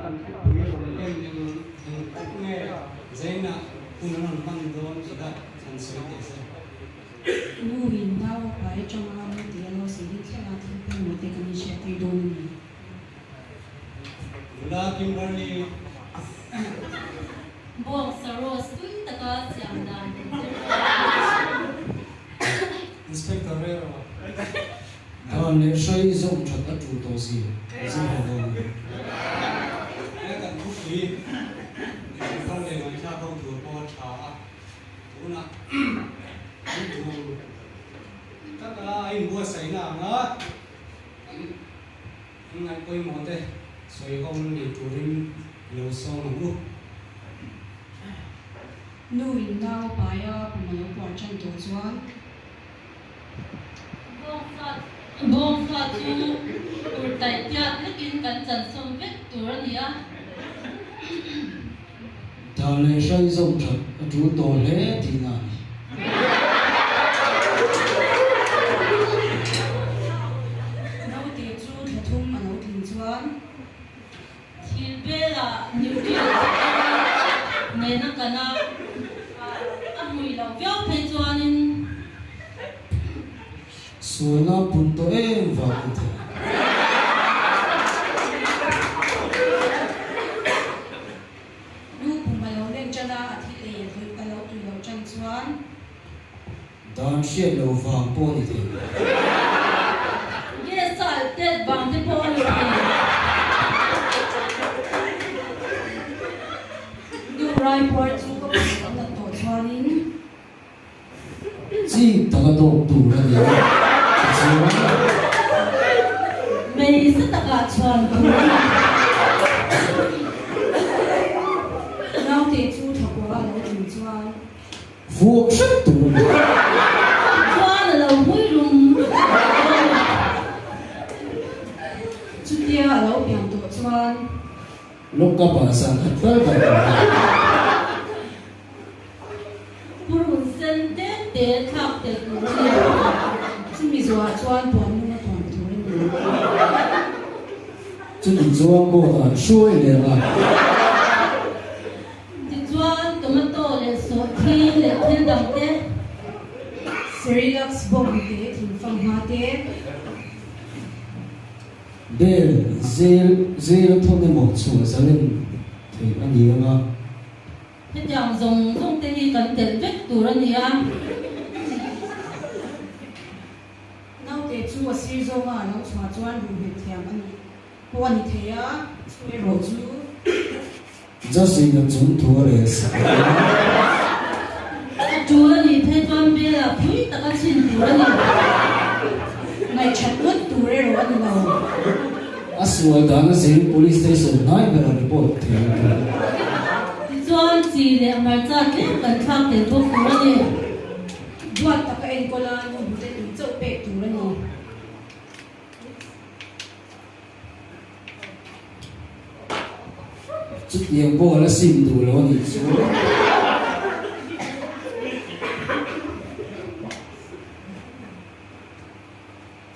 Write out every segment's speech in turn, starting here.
kan punya problem yang punya zaina punan mandon sudah sanksi desa. Nuhin daw ay chama mo tiano sige kaya natin mo te kami siya tidon. Mula Kimberly Buang seros tu taka siang dan. Inspector Rero. Còn nếu xây dựng cho các chủ tổ gì rất là đông. Cái cần phúc khí không để mà cha không thừa po trà cũng là các anh mua sấy nào nữa anh quay món đây xoay không để chủ rim nhiều sâu lắm luôn Nuhin daw ay pumayo po chan to chuan. Buang fat tu urtai tiap lekin kan chan som vet tur ni a. Còn nếu xây dựng cho các chủ tổ lễ thì nào Nau te chu thum alo tin chuan. Thil bela nuclear ne na kana amui lo vyo phei chuanin suối nó punto em vào cụ thể. Nu pumayo len chana athi le thui alo tu lo chan chuan. Dan xiết lâu vàng po như thế. ye sal te bang te po lu ni. Nu rai por chu ko na to chuanin. Chỉ ta có độ đủ là gì? Mei sa taka chuan tu. Nau te chu thakwa alo tin chuan. Phụ rất đủ. Chuan lo hui rum. Chu tia alo piang to chuan. Lúc các bạn sang thật rất là Purun sen te thak te tu ni. Chu mi zwa chuan puan nu na ton tu ren ni. chứ đừng doang cô à xuôi liền à. Ti chuan tomato le so thi le thil dam te. Serilax bom te thing fang ha te. Để dê thôi nên một số gia đình thì anh gì mà Hết dạng dùng te hi kan tel vek tu ra ni a. Nau te chu a sir zo ma nau chwa chuan ru he thiam ani. Po ani theya chu e ro chu. rất gì là chúng thua để Tu ra ni the chuan be la phui taka chin tu ra ni. Ngai chat ut tu re ro ani lo. aswal dana sing police station nai bera report thì Ti chuan chi le mar cha ke kan thak te thok tu ra ni. Duat taka en kola nu bu te tu chau pe tu ra ni. chút tiền bộ là xin đủ rồi thì xuống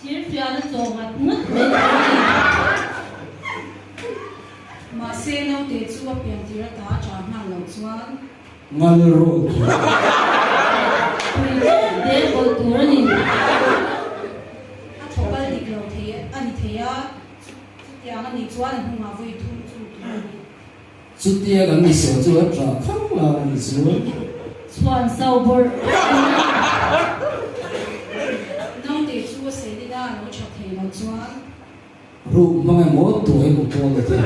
Chir fia na zo mat nut me. Ma se nau te chu a piang tira ta cha ma lo chuan. ngal ro Pui de ko tu ra ni. A thopal dik lo the ani theya. Tia nga ni chuan an huma vui thu chu tu ra ni. chút tiền cái mình sửa chưa trả không là mình sửa Chuan sau bor. Nau te chu a se di da lo cha the lo chuan. ru mà ngày mỗi tuổi của con là thế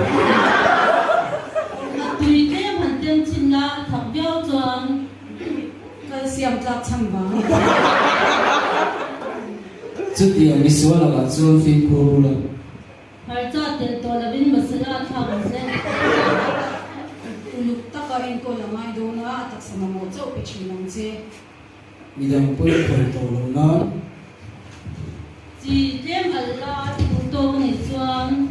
Tui te man tem chin la thak viau chuan. Kal siam tlak chang ba. chút tiền mình sửa là cả chưa phi cô là Har cha tel to la bin masala thak se. Uluk taka en ko la mai do na atak sama mo chau pe chin lang che. mình đang quay khỏi tổ lâu nó Chi tem alla tu to ni chuan.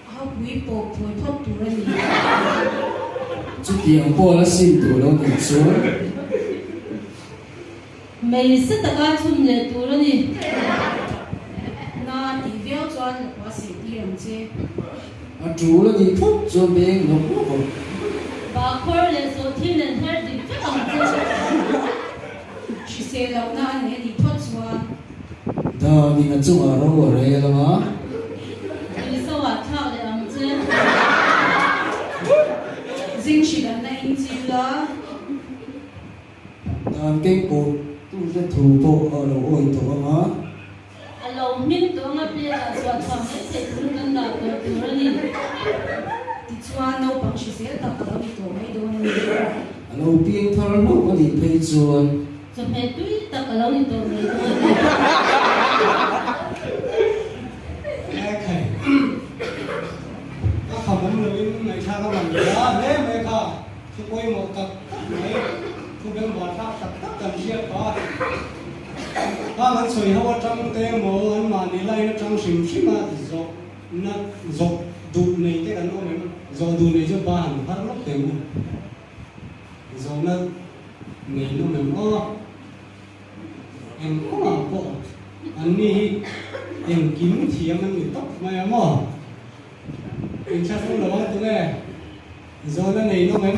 How we po po thop tu ra ni. chút tiền bộ là xin đủ rồi thì xuống Mei sa taka chum le tu ra ni. ang che à chủ là gì phút cho bé nó cũng có Ba khor le so thi nen her di pe ang che. shi se lo na ne di thot chuan đó thì nó chung ở đâu ở đây là mà Ni so wa thao le ang che. zing shi da na in chi la đàn cái cột tu cái thủ bộ ở đâu ôi tổ mà Alo min to nga pe la so tham le se kun kan da ko tu ra ni. ti chuan no pang shi se ta ka lo to mai do ni lâu biếng thar nó có đi phê chuan So me tui ta ka lo ni to me. nghe khẩy các phòng vấn lưới ngày cha các bạn nhớ đấy mấy cả chúng tôi một tập mấy chúng tôi một tập tập tất cần chia có ba lần soi hao trong té mồ anh mà đi lại nó trong sim sim mà nó dọc đủ này cái nó mới dọc đủ này cho ba hàng phát lắm tiền dọc nó này nó mình em có mà bộ anh đi em kiếm thì em ăn tóc mày mà em chắc không đâu tụi nghe rồi nó này nó mới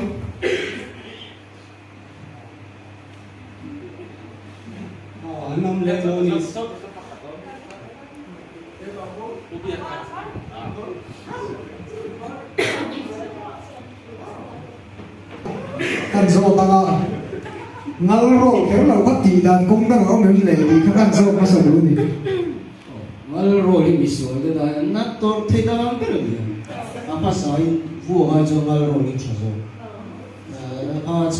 anh ông lên rồi nè kan zo tanga ngal ro ke lo ka ti dan kong dang o men le di kan zo ma sa lu ni mal rồi đi số cái đó nát tổ thấy đó làm cái gì à phải sai vua hai cho mal rồi đi chả rồi à